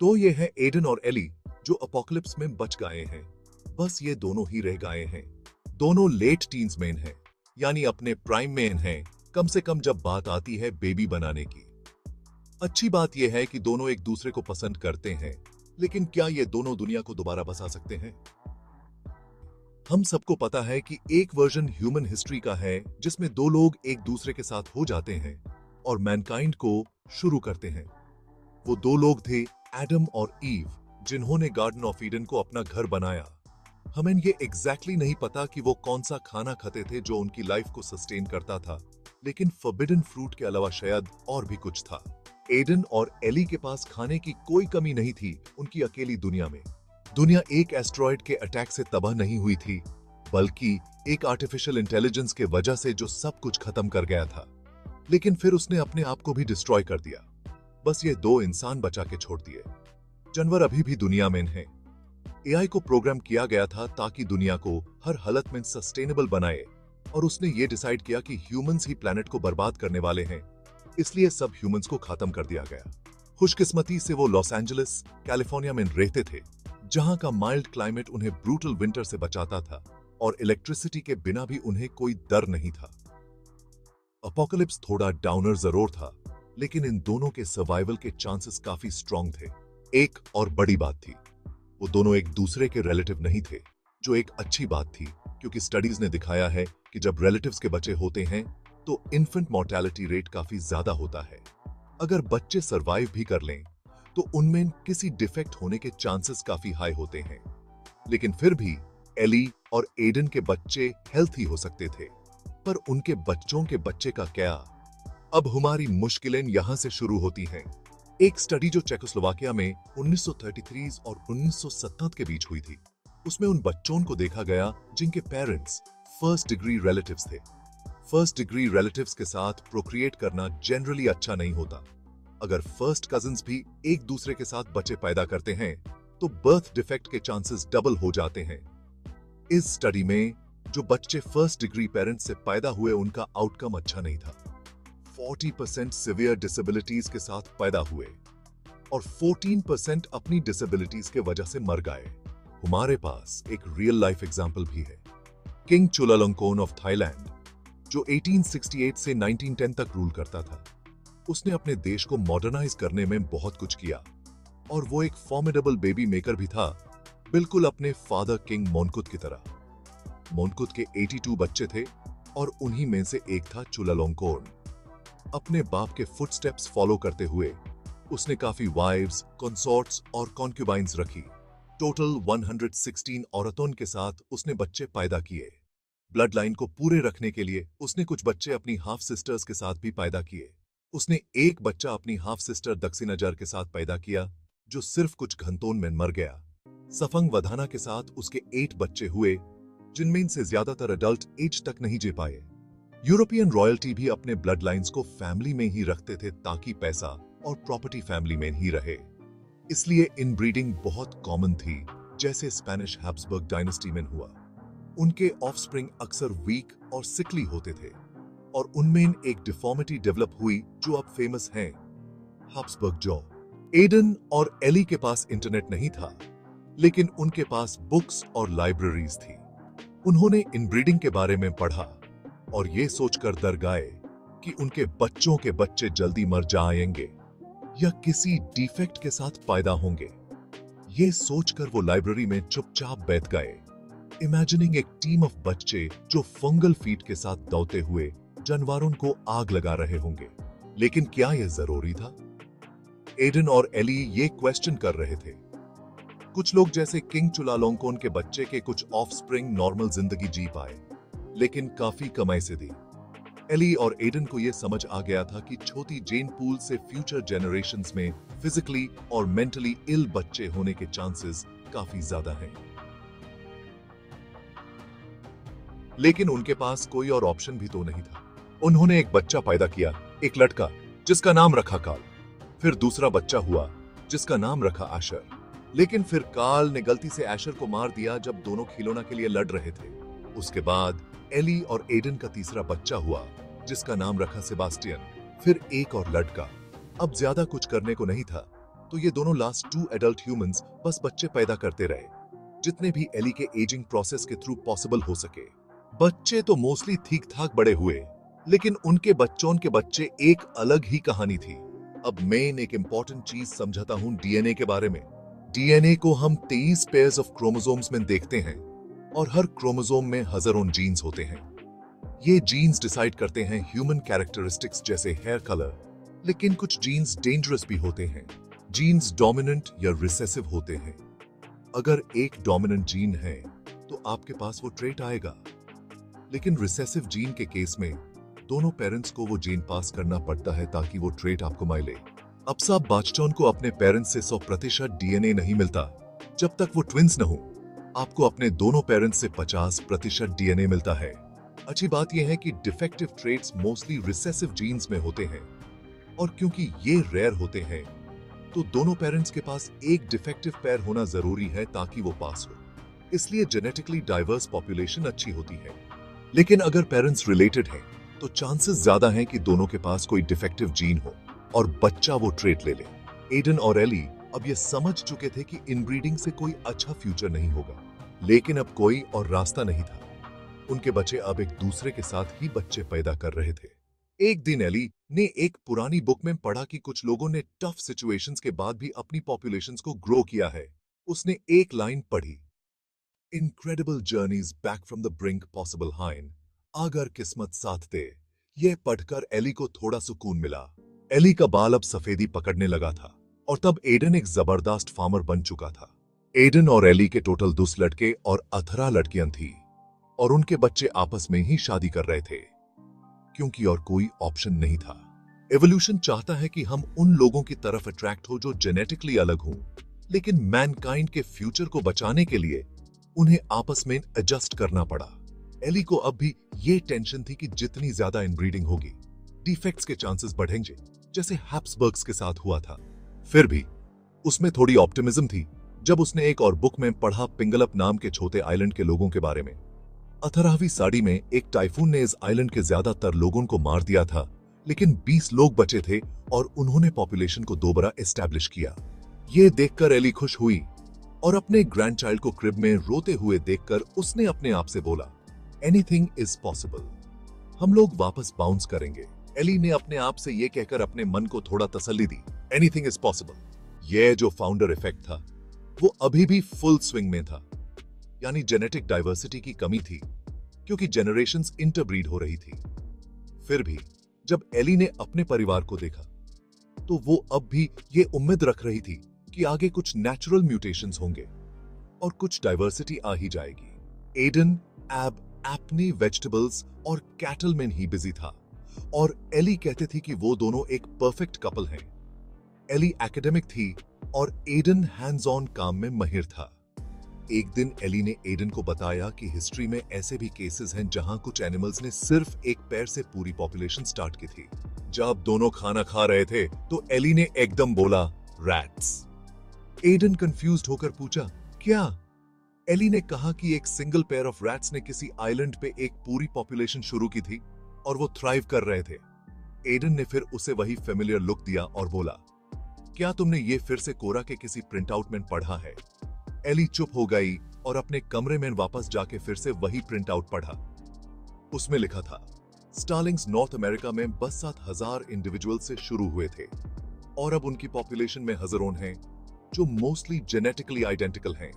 तो ये है एडन और एली जो अपोकलिप्स में बच गए हैं। बस ये दोनों ही रह गए हैं। दोनों लेट टीन्स में हैं, यानी अपने प्राइम में हैं, कम से कम जब बात आती है बेबी बनाने की। अच्छी बात यह है कि दोनों एक दूसरे को पसंद करते हैं, लेकिन क्या ये दोनों दुनिया को दोबारा बसा सकते हैं? हम सबको पता है कि एक वर्जन ह्यूमन हिस्ट्री का है जिसमें दो लोग एक दूसरे के साथ हो जाते हैं और मैनकाइंड को शुरू करते हैं। वो दो लोग थे एडम और ईव, जिन्होंने गार्डन ऑफ ईडन को अपना घर बनाया। हमें ये एग्जैक्टली नहीं पता कि वो कौन सा खाना खाते थे जो उनकी लाइफ को सस्टेन करता था, लेकिन फॉरबिडन फ्रूट के अलावा शायद और भी कुछ था। एडन और एली के पास खाने की कोई कमी नहीं थी उनकी अकेली दुनिया में। दुनिया एक एस्ट्रॉयड के अटैक से तबाह नहीं हुई थी, बल्कि एक आर्टिफिशियल इंटेलिजेंस के वजह से जो सब कुछ खत्म कर गया था। लेकिन फिर उसने अपने आप को भी डिस्ट्रॉय कर दिया। बस ये दो इंसान बचा के छोड़ दिए। जानवर अभी भी दुनिया में हैं। एआई को प्रोग्राम किया गया था ताकि दुनिया को हर हालत में सस्टेनेबल बनाए, और उसने ये डिसाइड किया कि ह्यूमंस ही प्लैनेट को बर्बाद करने वाले हैं, इसलिए सब ह्यूमंस को खत्म कर दिया गया। खुशकिस्मती से वो लॉस एंजलिस, कैलिफोर्निया में रहते थे, जहां का माइल्ड क्लाइमेट उन्हें ब्रूटल विंटर से बचाता था और इलेक्ट्रिसिटी के बिना भी उन्हें कोई डर नहीं था। अपोकलिप्स थोड़ा डाउनर जरूर था, लेकिन इन दोनों के सर्वाइवल के चांसेस काफी स्ट्रॉन्ग थे। एक और बड़ी बात थी, वो दोनों एक दूसरे के रिलेटिव नहीं थे, जो एक अच्छी बात थी, क्योंकि स्टडीज ने दिखाया है कि जब रिलेटिव्स के बच्चे होते हैं तो इन्फेंट मोर्टेलिटी रेट काफी ज्यादा होता है। अगर बच्चे सरवाइव भी कर लें तो उनमें किसी डिफेक्ट होने के चांसेस काफी हाई होते हैं। लेकिन फिर भी एली और एडन के बच्चे हेल्थी हो सकते थे, पर उनके बच्चों के बच्चे का क्या? अब हमारी मुश्किलें यहां से शुरू होती हैं। एक स्टडी जो चेकोस्लोवाकिया में 1933 और 1970 के बीच हुई थी, उसमें उन बच्चों को देखा गया जिनके पेरेंट्स फर्स्ट डिग्री रिलेटिव्स थे। फर्स्ट डिग्री रिलेटिव्स के साथ प्रोक्रिएट करना जनरली अच्छा नहीं होता। अगर फर्स्ट कजिन्स भी एक दूसरे के साथ बच्चे पैदा करते हैं तो बर्थ डिफेक्ट के चांसेस डबल हो जाते हैं। इस स्टडी में जो बच्चे फर्स्ट डिग्री पेरेंट्स से पैदा हुए उनका आउटकम अच्छा नहीं था। 40% सिवियर डिसेबिलिटीज के साथ पैदा हुए और 14% अपनी डिसेबिलिटीज के वजह से मर गए। हमारे पास एक रियल लाइफ एग्जांपल भी है। किंग चुलालोंकोन ऑफ थाईलैंड, जो 1868 से 1910 तक रूल करता था, उसने अपने देश को मॉडर्नाइज करने में बहुत कुछ किया, और वो एक फॉर्मिडेबल बेबी मेकर भी था, बिल्कुल अपने फादर किंग मोनकुत की तरह। मोनकुत के 82 बच्चे थे और उन्हीं में से एक था चुलालोंकोन। अपने बाप के फुटस्टेप्स फॉलो करते हुए उसने काफी वाइव्स, कंसॉर्ट्स और कॉन्क्यूबाइंस रखी। टोटल 116 औरतों के साथ उसने बच्चे पैदा किए। ब्लड लाइन को पूरे रखने के लिए उसने कुछ बच्चे अपनी हाफ सिस्टर्स के साथ भी पैदा किए। उसने एक बच्चा अपनी हाफ सिस्टर दक्षिणाजर के साथ पैदा किया, जो सिर्फ कुछ घंटों में मर गया। सफंग वधाना के साथ उसके 8 बच्चे हुए, जिनमें से ज्यादातर अडल्ट एज तक नहीं जी पाए। यूरोपियन रॉयल्टी भी अपने ब्लड लाइन्स को फैमिली में ही रखते थे ताकि पैसा और प्रॉपर्टी फैमिली में ही रहे। इसलिए इनब्रीडिंग बहुत कॉमन थी, जैसे स्पेनिश हैब्सबर्ग डायनेस्टी में हुआ। उनके ऑफस्प्रिंग अक्सर वीक और सिकली होते थे, और उनमें एक डिफॉर्मिटी डेवलप हुई जो अब फेमस है, हैब्सबर्ग जॉ। एडन और एली के पास इंटरनेट नहीं था, लेकिन उनके पास बुक्स और लाइब्रेरीज थी। उन्होंने इनब्रीडिंग के बारे में पढ़ा और ये सोचकर डर गए कि उनके बच्चों के बच्चे जल्दी मर जाएंगे या किसी डिफेक्ट के साथ पैदा होंगे। ये सोचकर वो लाइब्रेरी में चुपचाप बैठ गए, इमेजिनिंग एक टीम ऑफ बच्चे जो फंगल फीट के साथ दौड़ते हुए जानवरों को आग लगा रहे होंगे। लेकिन क्या यह जरूरी था? एडन और एली ये क्वेश्चन कर रहे थे। कुछ लोग जैसे किंग चुलालोंकोन के बच्चे के कुछ ऑफस्प्रिंग नॉर्मल जिंदगी जी पाए, लेकिन काफी कमाई से दी। एली और एडन को यह समझ आ गया था कि छोटी जेन पूल से फ्यूचर जेनरेशंस में फिजिकली और मेंटली इल बच्चे होने के चांसेस काफी ज्यादा हैं। लेकिन उनके पास कोई और ऑप्शन भी तो नहीं था। उन्होंने एक बच्चा पैदा किया, एक लड़का, जिसका नाम रखा कार्ल। फिर दूसरा बच्चा हुआ जिसका नाम रखा आशर। लेकिन फिर कार्ल ने गलती से आशर को मार दिया जब दोनों खिलौना के लिए लड़ रहे थे। उसके बाद एली और एडन का तीसरा बच्चा हुआ जिसका नाम रखा सेबास्टियन। फिर एक और लड़का। अब ज्यादा कुछ करने को नहीं था, तो ये दोनों लास्ट 2 एडल्ट ह्यूमंस बस बच्चे पैदा करते रहे, जितने भी एली के एजिंग प्रोसेस के थ्रू पॉसिबल हो सके। बच्चे तो मोस्टली ठीक ठाक बड़े हुए, लेकिन उनके बच्चों के बच्चे एक अलग ही कहानी थी। अब मेन एक इंपॉर्टेंट चीज समझाता हूं डीएनए के बारे में। डीएनए को हम 23 पेयर्स ऑफ क्रोमोसोम्स में देखते हैं और हर क्रोमोसोम में हजारों जीन्स होते हैं। ये जीन्स डिसाइड करते हैं ह्यूमन कैरेक्टरिस्टिक्स जैसे हेयर कलर, लेकिन कुछ जीन्स डेंजरस भी होते हैं। जीन्स डोमिनेंट या रिसेसिव होते हैं। अगर एक डोमिनेंट जीन है तो आपके पास वो ट्रेट आएगा, लेकिन रिसेसिव जीन के केस में दोनों पेरेंट्स को वो जीन पास करना पड़ता है ताकि वो ट्रेट आपको मिले। अब सब बच्चों को अपने पेरेंट्स से 100% डीएनए नहीं मिलता जब तक वो ट्विंस न हो। आपको अपने दोनों पेरेंट्स से 50% डीएनए मिलता है। अच्छी बात यह है कि defective traits mostly recessive genes में होते हैं, और क्योंकि ये रेयर होते हैं तो दोनों पेरेंट्स के पास एक डिफेक्टिव पेयर होना जरूरी है ताकि वो पास हो। इसलिए जेनेटिकली डाइवर्स पॉपुलेशन अच्छी होती है। लेकिन अगर पेरेंट्स रिलेटेड हैं तो चांसेस ज्यादा हैं कि दोनों के पास कोई डिफेक्टिव जीन हो और बच्चा वो ट्रेट ले ले। एडन और एली अब ये समझ चुके थे कि इनब्रीडिंग से कोई अच्छा फ्यूचर नहीं होगा, लेकिन अब कोई और रास्ता नहीं था। उनके बच्चे अब एक दूसरे के साथ ही बच्चे पैदा कर रहे थे। एक दिन एली ने एक पुरानी बुक में पढ़ा कि कुछ लोगों ने टफ सिचुएशंस के बाद भी अपनी पॉपुलेशंस को ग्रो किया है। उसने एक लाइन पढ़ी, incredible journeys back from the brink possible हाइन, अगर किस्मत साथ दे। यह पढ़कर एली को थोड़ा सुकून मिला। एली का बाल अब सफेदी पकड़ने लगा था और तब एडन एक जबरदस्त फार्मर बन चुका था। एडन और एली के टोटल 10 लड़के और 18 लड़कियां थी, और उनके बच्चे आपस में ही शादी कर रहे थे, क्योंकि और कोई ऑप्शन नहीं था। एवोल्यूशन चाहता है कि हम उन लोगों की तरफ अट्रैक्ट हो जो जेनेटिकली अलग हों, लेकिन मैनकाइंड के फ्यूचर को बचाने के लिए उन्हें आपस में एडजस्ट करना पड़ा। एली को अब भी ये टेंशन थी कि जितनी ज्यादा इनब्रीडिंग होगी, डिफेक्ट्स के चांसेस बढ़ेंगे, जैसे हैप्सबर्ग्स के साथ हुआ था। फिर भी उसमें थोड़ी ऑप्टिमिज्म थी जब उसने एक और बुक में पढ़ा पिंगलप नाम के छोटे आइलैंड के लोगों के बारे में। 18वीं सदी में एक टाइफून ने इस आइलैंड के ज्यादातर लोगों को मार दिया था, लेकिन 20 लोग बचे थे और उन्होंने पॉपुलेशन को दोबारा एस्टैब्लिश किया। ये देखकर एली खुश हुई और अपने ग्रैंडचाइल्ड को क्रिब में रोते हुए देखकर उसने अपने आप से बोला, एनीथिंग इज पॉसिबल, हम लोग वापस बाउंस करेंगे। एली ने अपने आप से ये कहकर अपने मन को थोड़ा तसल्ली दी, एनीथिंग इज पॉसिबल। यह जो फाउंडर इफेक्ट था वो अभी भी फुल स्विंग में था, यानी जेनेटिक डाइवर्सिटी की कमी थी क्योंकि जनरेशंस इंटरब्रीड हो रही थी। फिर भी जब एली ने अपने परिवार को देखा तो वो अब भी ये उम्मीद रख रही थी कि आगे कुछ नेचुरल म्यूटेशंस होंगे और कुछ डाइवर्सिटी आ ही जाएगी। एडन एब अपनी वेजिटेबल्स और कैटल में ही बिजी था और एली कहते थी कि वो दोनों एक परफेक्ट कपल हैं। एली एकेडमिक थी और एडन हैंड्स ऑन काम में माहिर था। एक दिन एली ने एडन को बताया कि हिस्ट्री में ऐसे भी केसेस हैं जहां कुछ एनिमल्स ने सिर्फ एक पैर से पूरी पॉपुलेशन स्टार्ट की थी। जब दोनों खाना खा रहे थे तो एली ने एकदम बोला, रैट्स। एडन कंफ्यूज्ड होकर पूछा, क्या? एली ने कहा कि एक सिंगल पेयर ऑफ रैट्स ने किसी आइलैंड पे एक पूरी पॉपुलेशन शुरू की थी और वो थ्राइव कर रहे थे। एडन ने फिर उसे वही फेमिलियर लुक दिया और बोला, क्या तुमने ये फिर से कोरा के किसी प्रिंट आउट में पढ़ा है? एली चुप हो गई और अपने कमरे में वापस जाके फिर से वही प्रिंट आउट पढ़ा। उसमें लिखा था, स्टार्लिंग्स नॉर्थ अमेरिका में बस 7,000 इंडिविजुअल से शुरू हुए थे और अब उनकी पॉपुलेशन में हजारों हैं जो मोस्टली जेनेटिकली आइडेंटिकल हैं।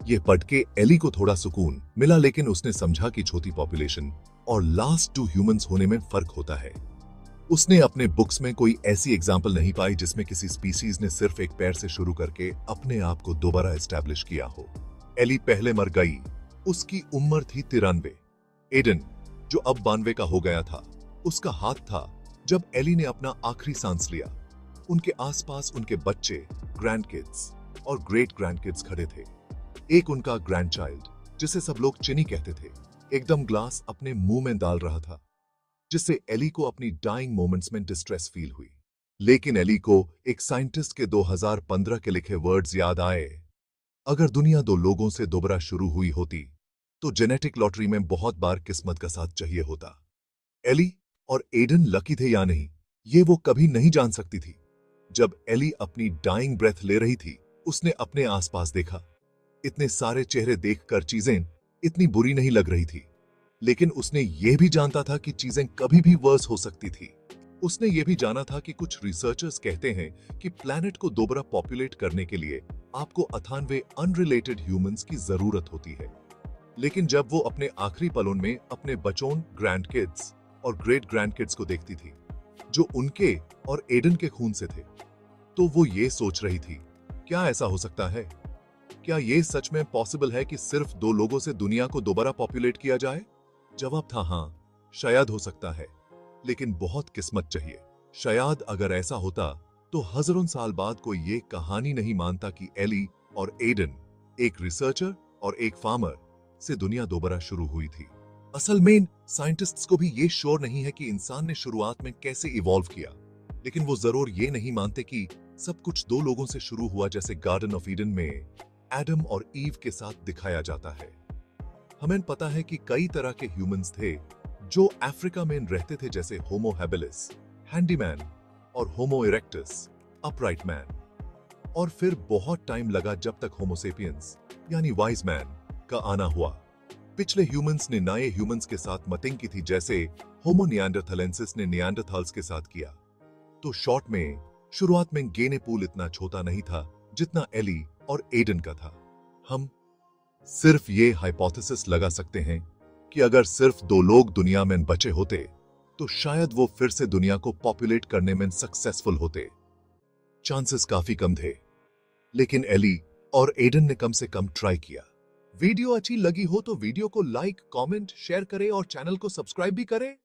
ये पढ़ के एली को थोड़ा सुकून मिला, लेकिन उसने समझा कि छोटी पॉपुलेशन और लास्ट 2 ह्यूमंस होने में फर्क होता है। उसने अपने बुक्स में कोई ऐसी एग्जाम्पल नहीं पाई जिसमें किसी स्पीसीज ने सिर्फ एक पैर से शुरू करके अपने आप को दोबारा एस्टैब्लिश किया हो। एली पहले मर गई, उसकी उम्र थी 93। एडन, जो अब 92 का हो गया था, उसका हाथ था जब एली ने अपना आखिरी सांस लिया। उनके आसपास उनके बच्चे, ग्रैंडकिड्स और ग्रेट ग्रैंडकिड्स खड़े थे। एक उनका ग्रैंडचाइल्ड, जिसे सब लोग चिनी कहते थे, एकदम ग्लास अपने मुंह में डाल रहा था, जिससे एली को अपनी डाइंग मोमेंट्स में डिस्ट्रेस फील हुई। लेकिन एली को एक साइंटिस्ट के 2015 के लिखे वर्ड्स याद आए, अगर दुनिया 2 लोगों से दोबारा शुरू हुई होती तो जेनेटिक लॉटरी में बहुत बार किस्मत का साथ चाहिए होता। एली और एडन लकी थे या नहीं, ये वो कभी नहीं जान सकती थी, जब एली अपनी डाइंग ब्रेथ ले रही थी, उसने अपने आसपास देखा। इतने सारे चेहरे देखकर चीजें इतनी बुरी नहीं लग रही थी, लेकिन उसने यह भी जानता था कि चीजें कभी भी वर्स हो सकती थी। उसने यह भी जाना था कि कुछ रिसर्चर्स कहते हैं कि प्लैनेट को दोबारा पॉपुलेट करने के लिए आपको 98 अनरिलेटेड ह्यूमंस की जरूरत होती है। लेकिन जब वो अपने आखिरी पलों में अपने बच्चों, ग्रैंड किड्स और ग्रेट ग्रैंड किड्स को देखती थी, जो उनके और एडन के खून से थे, तो वो ये सोच रही थी, क्या ऐसा हो सकता है? क्या ये सच में पॉसिबल है कि सिर्फ 2 लोगों से दुनिया को दोबारा पॉपुलेट किया जाए? जवाब था हाँ, शायद हो सकता है, लेकिन बहुत किस्मत चाहिए। शायद अगर ऐसा होता तो हजारों साल बाद कोई ये कहानी नहीं मानता कि एली और एडन, एक रिसर्चर और एक फार्मर, से दुनिया दोबारा शुरू हुई थी। असल में साइंटिस्ट्स को भी ये श्योर नहीं है कि इंसान ने शुरुआत में कैसे इवॉल्व किया, लेकिन वो जरूर ये नहीं मानते कि सब कुछ 2 लोगों से शुरू हुआ, जैसे गार्डन ऑफ ईडन में एडम और ईव के साथ दिखाया जाता है। हमें पता है कि कई तरह के ह्यूमंस थे जो अफ्रीका में रहते थे, जैसे होमो हैबिलिस, हैंडीमैन, और होमो इरेक्टस, अपराइट मैन। और फिर बहुत टाइम लगा जब तक होमोसेपियंस यानी वाइज मैन का आना हुआ। पिछले ह्यूमंस ने नए ह्यूमंस के साथ मतिंग की थी, जैसे होमो निएंडरथालेंसिस ने निएंडरथाल्स के साथ किया। तो शॉर्ट में, शुरुआत में गेने पूल इतना छोटा नहीं था जितना एली और एडन का था। हम सिर्फ ये हाइपोथेसिस लगा सकते हैं कि अगर सिर्फ 2 लोग दुनिया में बचे होते तो शायद वो फिर से दुनिया को पॉपुलेट करने में सक्सेसफुल होते। चांसेस काफी कम थे, लेकिन एली और एडन ने कम से कम ट्राई किया। वीडियो अच्छी लगी हो तो वीडियो को लाइक, कमेंट, शेयर करें और चैनल को सब्सक्राइब भी करें।